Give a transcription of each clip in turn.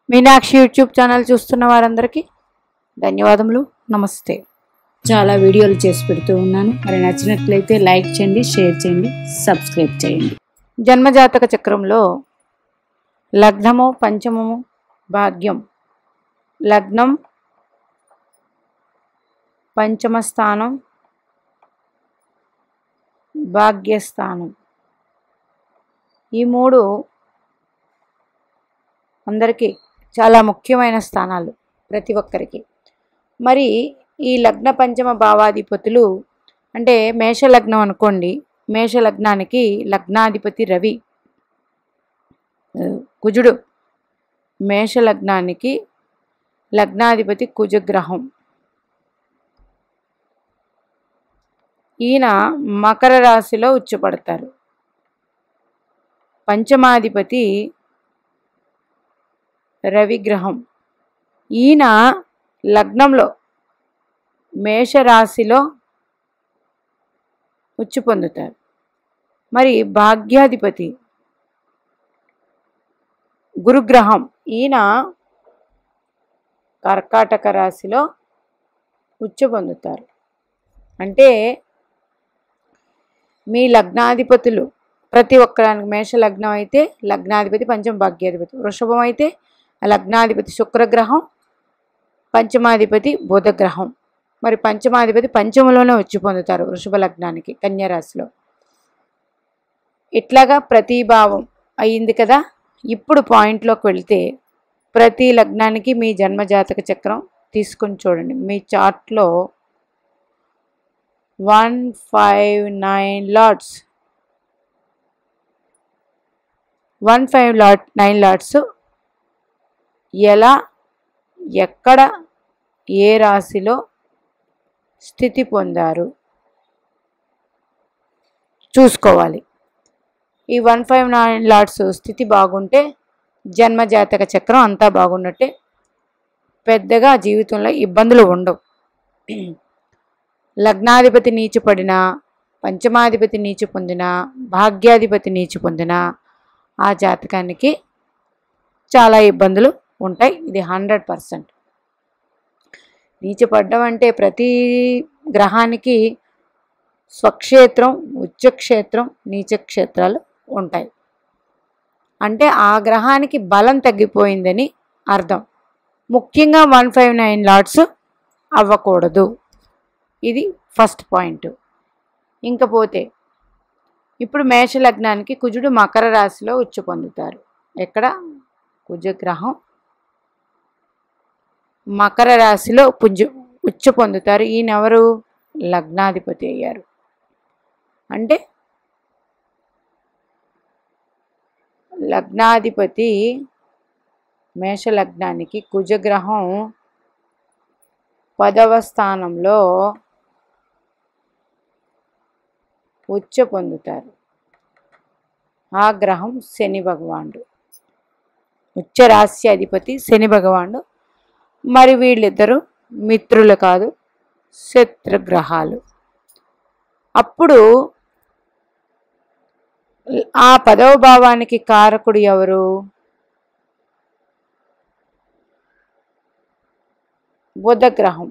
Meenakshi YouTube channel చూస్తున్న వారందరికీ ధన్యవాదములు. నమస్తే. చాలా వీడియోలు చేసి పెడుతూ ఉన్నాను. మరి నచ్చినట్లయితే లైక్ చేయండి, షేర్ చేయండి, సబ్స్క్రైబ్ చేయండి. జన్మజాతక చక్రంలో లగ్నము, పంచమము, భాగ్యం. లగ్నం పంచమ స్థానం, భాగ్యస్థానం. ఈ మూడు అందరికీ చాలా ముఖ్యమైన స్థానాలు ప్రతి ఒక్కరికి. మరి ఈ లగ్న పంచమ భావాధిపతులు అంటే మేషలగ్నం అనుకోండి. మేషలగ్నానికి లగ్నాధిపతి రవి, కుజుడు. మేషలగ్నానికి లగ్నాధిపతి కుజగ్రహం. ఈయన మకర రాశిలో ఉచ్చపడతారు. పంచమాధిపతి రవిగ్రహం. ఈయన లగ్నంలో మేషరాశిలో ఉచ్చు పొందుతారు. మరి భాగ్యాధిపతి గురుగ్రహం. ఈయన కర్కాటక రాశిలో ఉచ్చు పొందుతారు. అంటే మీ లగ్నాధిపతులు ప్రతి ఒక్కడానికి మేష లగ్నం అయితే లగ్నాధిపతి పంచమ భాగ్యాధిపతి, వృషభం అయితే లగ్నాధిపతి శుక్రగ్రహం, పంచమాధిపతి బుధగ్రహం. మరి పంచమాధిపతి పంచమలోనే వచ్చి పొందుతారు వృషభ లగ్నానికి కన్యారాశిలో. ఇట్లాగా ప్రతిభావం అయ్యింది కదా. ఇప్పుడు పాయింట్లోకి వెళితే ప్రతి లగ్నానికి మీ జన్మజాతక చక్రం తీసుకొని చూడండి. మీ చార్ట్లో 159 లాట్స్ 159 లాట్స్ ఎలా, ఎక్కడ, ఏ రాశిలో స్థితి పొందారు చూసుకోవాలి. ఈ 159 లాట్స్ స్థితి బాగుంటే జన్మజాతక చక్రం అంతా బాగున్నట్టే. పెద్దగా జీవితంలో ఇబ్బందులు ఉండవు. లగ్నాధిపతి నీచు పడినా, పంచమాధిపతి నీచు పొందినా, భాగ్యాధిపతి నీచు పొందినా ఆ జాతకానికి చాలా ఇబ్బందులు ఉంటాయి. ఇది 100%. నీచపడ్డం అంటే ప్రతి గ్రహానికి స్వక్షేత్రం, ఉచ్చక్షేత్రం, నీచక్షేత్రాలు ఉంటాయి. అంటే ఆ గ్రహానికి బలం తగ్గిపోయిందని అర్థం. ముఖ్యంగా 159 లాట్స్ అవ్వకూడదు. ఇది ఫస్ట్ పాయింట్. ఇంకపోతే ఇప్పుడు మేషలగ్నానికి కుజుడు మకర రాశిలో ఉచ్చు పొందుతారు. ఎక్కడ? కుజగ్రహం మకర రాశిలో ఉచ్చు పొందుతారు. ఈయన ఎవరు? లగ్నాధిపతి అయ్యారు. అంటే లగ్నాధిపతి మేషలగ్నానికి కుజగ్రహం 10వ స్థానంలో ఉచ్చ పొందుతారు. ఆ గ్రహం శని భగవానుడు, ఉచ్చ రాశి అధిపతి శని భగవానుడు. మరి వీళ్ళిద్దరూ మిత్రులు కాదు, శత్రుగ్రహాలు. అప్పుడు ఆ 10వ భావానికి కారకుడు ఎవరు? బుధగ్రహం.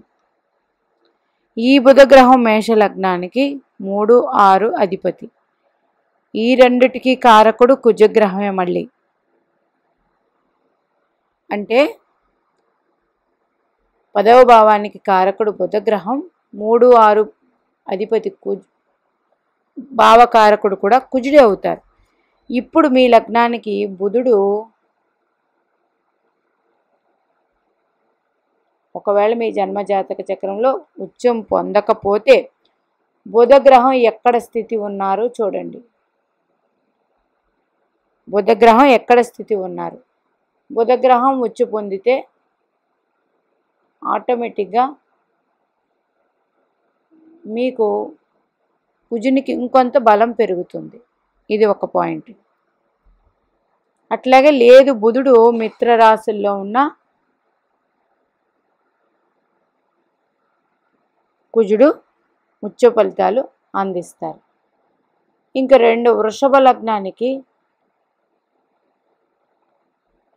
ఈ బుధగ్రహం మేషలగ్నానికి 3, 6 అధిపతి. ఈ రెండిటికి కారకుడు కుజగ్రహమే మళ్ళీ. అంటే 10వ భావానికి కారకుడు బుధగ్రహం, 3, 6 అధిపతి భావకారకుడు కూడా కుజుడే అవుతారు. ఇప్పుడు మీ లగ్నానికి బుధుడు ఒకవేళ మీ జన్మజాతక చక్రంలో ఉచ్చం పొందకపోతే బుధగ్రహం ఎక్కడ స్థితి ఉన్నారో చూడండి. బుధగ్రహం ఎక్కడ స్థితి ఉన్నారు? బుధగ్రహం ఉచ్చు పొందితే ఆటోమేటిక్గా మీకు కుజునికి ఇంకొంత బలం పెరుగుతుంది. ఇది ఒక పాయింట్. అట్లాగే లేదు బుధుడు మిత్రరాశుల్లో ఉన్న కుజుడు ఉచ్చ ఫలితాలు అందిస్తారు. ఇంకా 2 వృషభ లగ్నానికి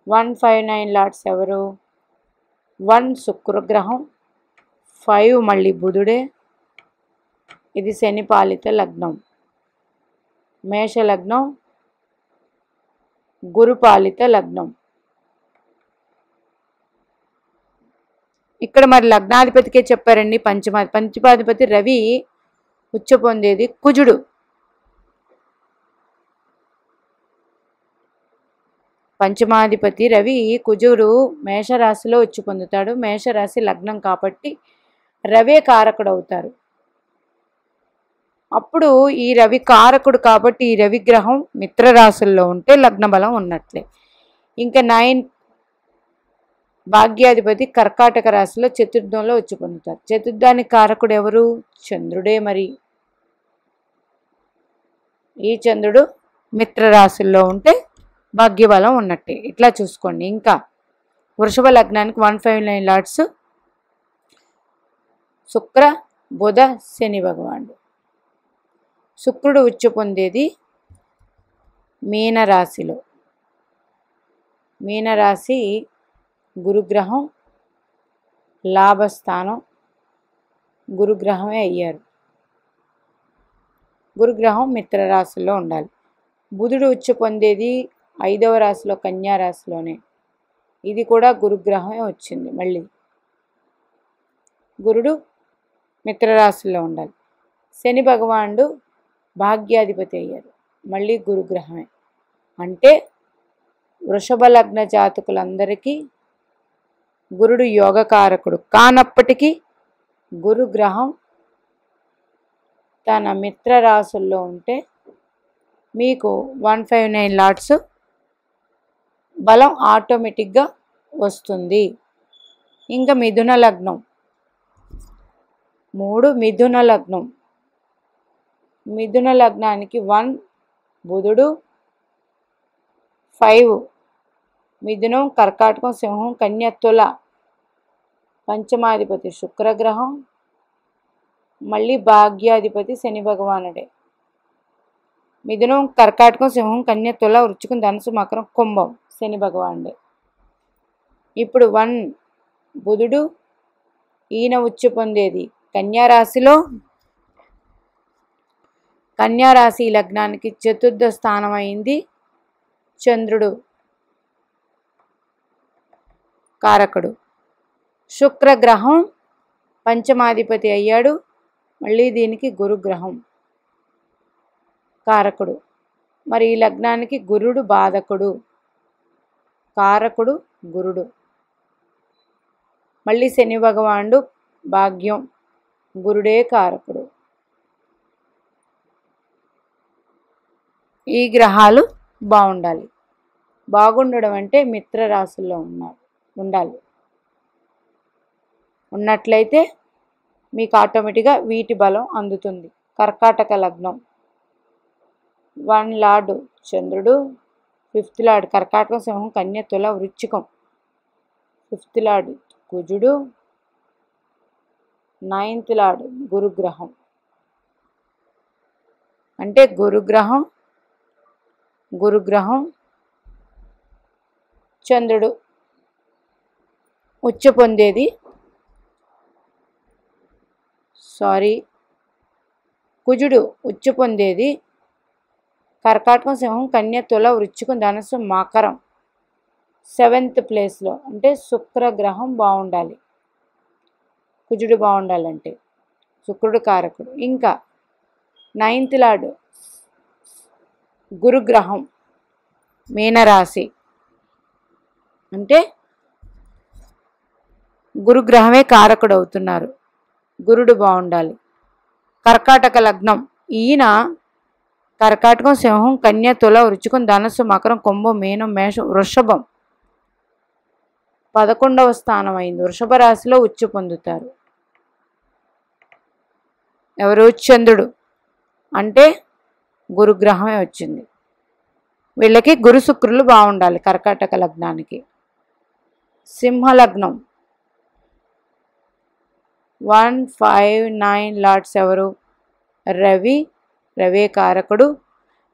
159 లాట్స్ ఎవరు? 1 శుక్రగ్రహం, 5 మళ్ళీ బుధుడే. ఇది శని పాలిత లగ్నం. మేష లగ్నం, గురు పాలిత లగ్నం. ఇక్కడ మరి లగ్నాధిపతికే చెప్పారండి పంచమాధిపతి రవి ఉచ్చ పొందేది కుజుడు. పంచమాధిపతి రవి కుజుడు మేషరాశిలో ఉచ్చు పొందుతాడు. మేషరాశి లగ్నం కాబట్టి రవే కారకుడు అవుతారు. అప్పుడు ఈ రవి కారకుడు కాబట్టి ఈ రవి గ్రహం మిత్రరాశుల్లో ఉంటే లగ్న బలం ఉన్నట్లే. ఇంకా 9 భాగ్యాధిపతి కర్కాటక రాశిలో చతుర్థంలో వచ్చి పొందుతారు. చతుర్థానికి కారకుడు ఎవరు? చంద్రుడే. మరి ఈ చంద్రుడు మిత్రరాశుల్లో ఉంటే భాగ్యబలం ఉన్నట్టే. ఇట్లా చూసుకోండి. ఇంకా వృషభ లగ్నానికి 159 లాట్స్ శుక్ర బుధ శని భగవానుడు. శుక్రుడు ఉచ్చు పొందేది మీనరాశిలో. మీనరాశి గురుగ్రహం లాభస్థానం, గురుగ్రహమే అయ్యారు. గురుగ్రహం మిత్రరాశిలో ఉండాలి. బుధుడు ఉచ్చు పొందేది 5వ రాశిలో కన్యా రాశిలోనే. ఇది కూడా గురుగ్రహమే వచ్చింది. మళ్ళీ గురుడు మిత్రరాశిలో ఉండాలి. శని భగవానుడు భాగ్యాధిపతి అయ్యారు. మళ్ళీ గురుగ్రహమే. అంటే వృషభ లగ్న జాతకులందరికీ గురుడు యోగకారకుడు కానప్పటికీ గురుగ్రహం తన మిత్రరాశుల్లో ఉంటే మీకు 159 లాట్స్ బలం ఆటోమేటిక్గా వస్తుంది. ఇంకా మిథున లగ్నం 3 మిథున లగ్నం. మిథున లగ్నానికి 1 బుధుడు, 5 మిథునం, కర్కాటకం, సింహం, కన్య, తుల. పంచమాధిపతి శుక్రగ్రహం, మళ్ళీ భాగ్యాధిపతి శని భగవానుడే. మిథునం, కర్కాటకం, సింహం, కన్య, తుల, వృశ్చికం, ధనుసు, మకరం, కుంభం శని భగవానుడే. ఇప్పుడు 1 బుధుడు, ఈయన ఉచ్చు పొందేది కన్యారాశిలో. కన్యారాశి లగ్నానికి చతుర్థ స్థానం అయింది. చంద్రుడు కారకుడు. శుక్రగ్రహం పంచమాధిపతి అయ్యాడు. మళ్ళీ దీనికి గురుగ్రహం కారకుడు. మరి ఈ లగ్నానికి గురుడు బాధకుడు, కారకుడు గురుడు. మళ్ళీ శని భగవానుడు భాగ్యం, గురుడే కారకుడు. ఈ గ్రహాలు బాగుండాలి. బాగుండడం అంటే మిత్రరాశుల్లో ఉండాలి. ఉన్నట్లయితే మీకు ఆటోమేటిక్గా వీటి బలం అందుతుంది. కర్కాటక లగ్నం 1 లార్డు చంద్రుడు, 5th లార్డు కర్కాటకం, సింహం, కన్య, తుల, వృశ్చికం. 5th లార్డు కుజుడు, 9th లార్డు గురుగ్రహం. అంటే గురుగ్రహం చంద్రుడు ఉచ్చు పొందేది కుజుడు ఉచ్చు పొందేది కర్కాటకం, సింహం, కన్య, తుల, వృశ్చికం, ధనుసు, మకరం 7th ప్లేస్లో. అంటే శుక్రగ్రహం బాగుండాలి. కుజుడు బాగుండాలంటే శుక్రుడు కారకుడు. ఇంకా 9th లార్డు గురుగ్రహం మీనరాశి. అంటే గురుగ్రహమే కారకుడు అవుతున్నారు. గురుడు బాగుండాలి. కర్కాటక లగ్నం ఈయన కర్కాటకం, సింహం, కన్య, తుల, వృశ్చికం, ధనుసు, మకరం, కుంభం, మీనం, మేషం, వృషభం 11వ స్థానం అయింది. వృషభ రాశిలో ఉచ్చు పొందుతారు. ఎవరు? చంద్రుడు. అంటే గురుగ్రహమే వచ్చింది. వీళ్ళకి గురు శుక్రులు బాగుండాలి. కర్కాటక లగ్నానికి. సింహ లగ్నం 159 లార్డ్స్ ఎవరు? రవి కారకుడు.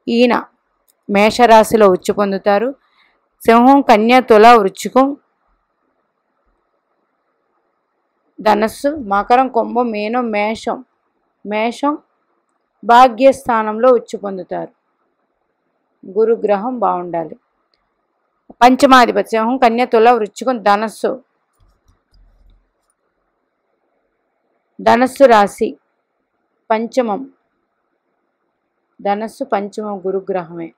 ఈయన మేషరాశిలో ఉచ్చు పొందుతారు. సింహం, కన్య, తుల, వృశ్చికం, ధనస్సు, మకరం, కుంభం, మీనం, మేషం భాగ్యస్థానంలో ఉచ్చు పొందుతారు. గురుగ్రహం బాగుండాలి. పంచమాధిపతి సింహం, కన్య, తుల, వృశ్చికం, ధనస్సు రాశి పంచమం. ధనస్సు పంచమం గురుగ్రహమే.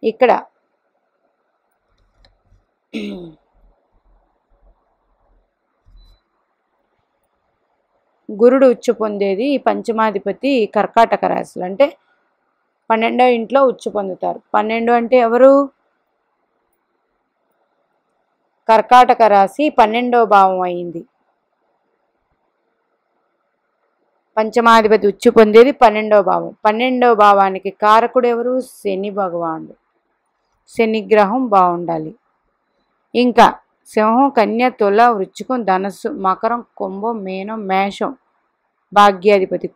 ఇక్కడ గురుడు ఉచ్చు పొందేది ఈ పంచమాధిపతి కర్కాటక రాశులు, అంటే 12వ ఇంట్లో ఉచ్చు పొందుతారు. 12 అంటే ఎవరు? కర్కాటక రాశి 12వ భావం అయింది. పంచమాధిపతి ఉచ్చు పొందేది 12వ భావం. 12వ భావానికి కారకుడు ఎవరు? శని భగవానుడు. శని గ్రహం బాగుండాలి. ఇంకా సింహం, కన్య, తుల, వృశ్చికం, ధనస్సు, మకరం, కుంభం, మీనం, మేషం భాగ్యాధిపతి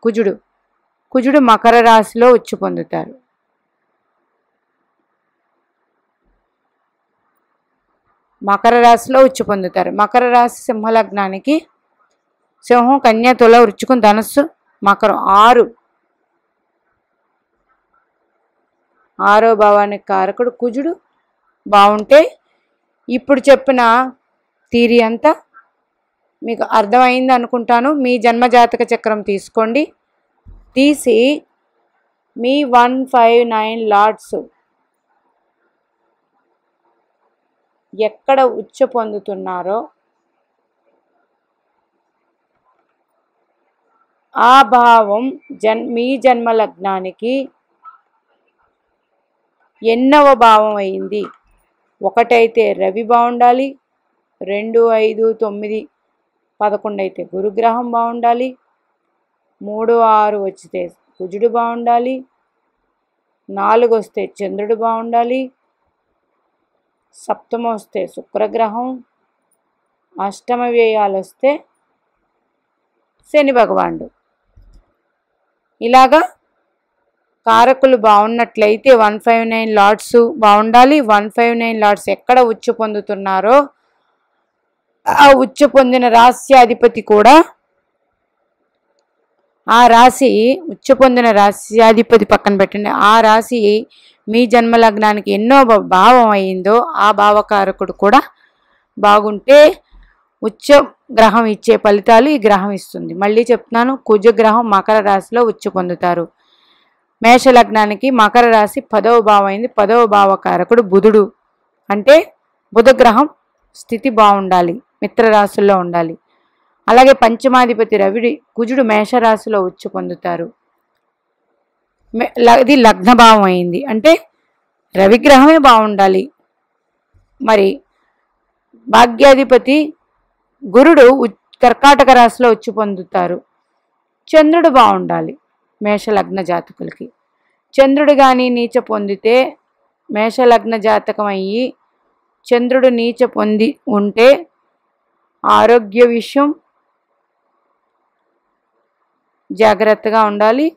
కుజుడు మకర రాశిలో ఉచ్చు పొందుతారు. మకర రాశిలో ఉచ్చు పొందుతారు. మకర రాశి సింహలగ్నానికి సింహం, కన్య, తుల, వృశ్చికం, ధనస్సు, మకరం 6వ భావానికి కారకుడు కుజుడు బాగుంటే ఇప్పుడు చెప్పిన థియరీ అంతా మీకు అర్థమైంది అనుకుంటాను. మీ జన్మజాతక చక్రం తీసుకోండి. తీసి మీ 159 లార్డ్స్ ఎక్కడ ఉచ్చ పొందుతున్నారో ఆ భావం మీ జన్మ లగ్నానికి ఎన్నవ భావం అయింది. 1 అయితే రవి బాగుండాలి, 2, 5, 9, 11 అయితే గురుగ్రహం బాగుండాలి, 3, 6 వచ్చితే కుజుడు బాగుండాలి, 4 వస్తే చంద్రుడు బాగుండాలి, 7మ వస్తే శుక్రగ్రహం, 8మ వ్యయాలు వస్తే శని భగవానుడు. ఇలాగా కారకులు బాగున్నట్లయితే 159 లార్డ్స్ బాగుండాలి. 159 లార్డ్స్ ఎక్కడ ఉచ్చు పొందుతున్నారో ఆ ఉచ్చు పొందిన రాశ్యాధిపతి కూడా ఆ రాశి ఉచ్చు పొందిన రాశ్యాధిపతి పక్కన పెట్టండి. ఆ రాశి మీ జన్మలగ్నానికి ఎన్నో భావం అయిందో ఆ భావకారకుడు కూడా బాగుంటే ఉచ్చ గ్రహం ఇచ్చే ఫలితాలు ఈ గ్రహం ఇస్తుంది. మళ్ళీ చెప్తున్నాను, కుజగ్రహం మకర రాశిలో ఉచ్చు పొందుతారు. మేషలగ్నానికి మకర రాశి 10వ భావం అయింది. 10వ భావకారకుడు బుధుడు, అంటే బుధగ్రహం స్థితి బాగుండాలి, మిత్రరాశుల్లో ఉండాలి. అలాగే పంచమాధిపతి కుజుడు మేషరాశిలో ఉచ్చు పొందుతారు. ఇది లగ్నభావం అయింది, అంటే రవిగ్రహమే బాగుండాలి. మరి భాగ్యాధిపతి గురుడు కర్కాటక రాశిలో ఉచ్చు పొందుతారు. చంద్రుడు బాగుండాలి మేషలగ్న జాతకులకి. చంద్రుడు కానీ నీచ పొందితే మేషలగ్న జాతకం అయ్యి చంద్రుడు నీచ పొంది ఉంటే ఆరోగ్య విషయం జాగ్రత్తగా ఉండాలి.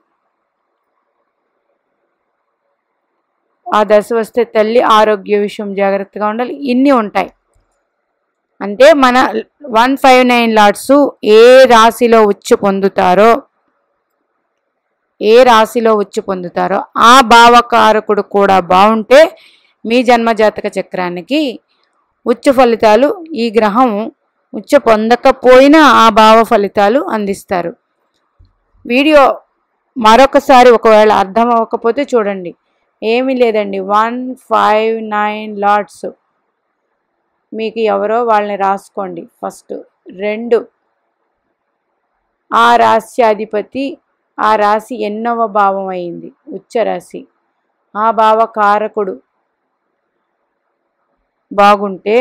ఆ దశ వస్తే తల్లి ఆరోగ్య విషయం జాగ్రత్తగా ఉండాలి. ఇన్ని ఉంటాయి. అంటే మన 159 లార్డ్స్ ఏ రాశిలో ఉచ్చు పొందుతారో ఆ భావకారకుడు కూడా బాగుంటే మీ జన్మజాతక చక్రానికి ఉచ్చ ఫలితాలు ఈ గ్రహం ఉచ్చ పొందకపోయినా ఆ భావ ఫలితాలు అందిస్తారు. వీడియో మరొకసారి ఒకవేళ అర్థం అవ్వకపోతే చూడండి. ఏమీ లేదండి, 159 లార్డ్స్ మీకు ఎవరో వాళ్ళని రాసుకోండి. ఫస్ట్ 2 ఆ రాశ్యాధిపతి ఆ రాశి ఎన్నవ భావం అయింది, ఉచ్చ రాశి, ఆ భావ కారకుడు బాగుంటే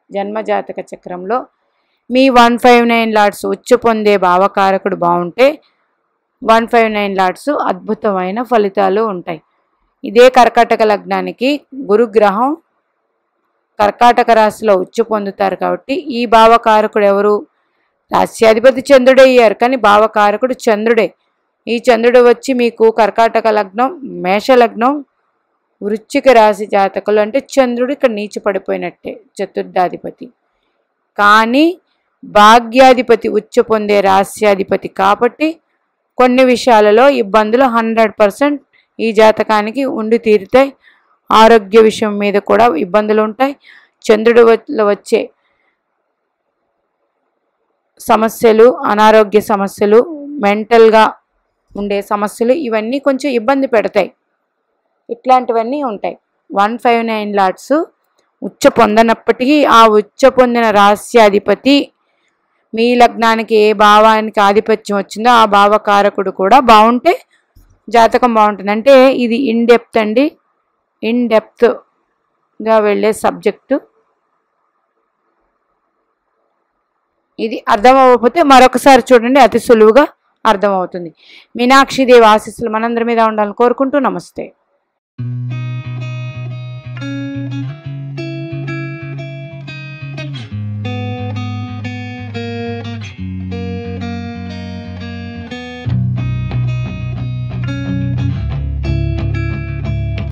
జన్మజాతక చక్రంలో మీ 159 లార్డ్స్ ఉచ్చ పొందే భావకారకుడు బాగుంటే 159 లార్డ్స్ అద్భుతమైన ఫలితాలు ఉంటాయి. ఇదే కర్కాటక లగ్నానికి గురుగ్రహం కర్కాటక రాశిలో ఉచ్చు పొందుతారు. కాబట్టి ఈ భావకారకుడు ఎవరు? రాశ్యాధిపతి చంద్రుడే అయ్యారు, కానీ భావకారకుడు చంద్రుడే. ఈ చంద్రుడు వచ్చి మీకు కర్కాటక లగ్నం మేష లగ్నం వృశ్చిక రాశి జాతకులు అంటే చంద్రుడు ఇక్కడ నీచ పడిపోయినట్టే, చతుర్థాధిపతి. కానీ భాగ్యాధిపతి ఉచ్చ పొందే రాశ్యాధిపతి కాబట్టి కొన్ని విషయాలలో ఇబ్బందులు 100% ఈ జాతకానికి ఉండి తీరుతాయి. ఆరోగ్య విషయం మీద కూడా ఇబ్బందులు ఉంటాయి. చంద్రుడు వచ్చే సమస్యలు, అనారోగ్య సమస్యలు, మెంటల్గా ఉండే సమస్యలు ఇవన్నీ కొంచెం ఇబ్బంది పెడతాయి. ఇట్లాంటివన్నీ ఉంటాయి. 159 లాట్స్ ఉచ్చ పొందనప్పటికీ ఆ ఉచ్చ పొందిన రాశ్యాధిపతి మీ లగ్నానికి ఏ భావానికి ఆధిపత్యం వచ్చిందో ఆ భావకారకుడు కూడా బాగుంటే జాతకం బాగుంటుంది. అంటే ఇది ఇన్డెప్త్ అండి, ఇన్డెప్త్గా వెళ్ళే సబ్జెక్టు. ఇది అర్థం అవ్వకపోతే మరొకసారి చూడండి, అతి సులువుగా అర్థమవుతుంది. మీనాక్షిదేవి ఆశీస్సులు మనందరి మీద ఉండాలని కోరుకుంటూ నమస్తే.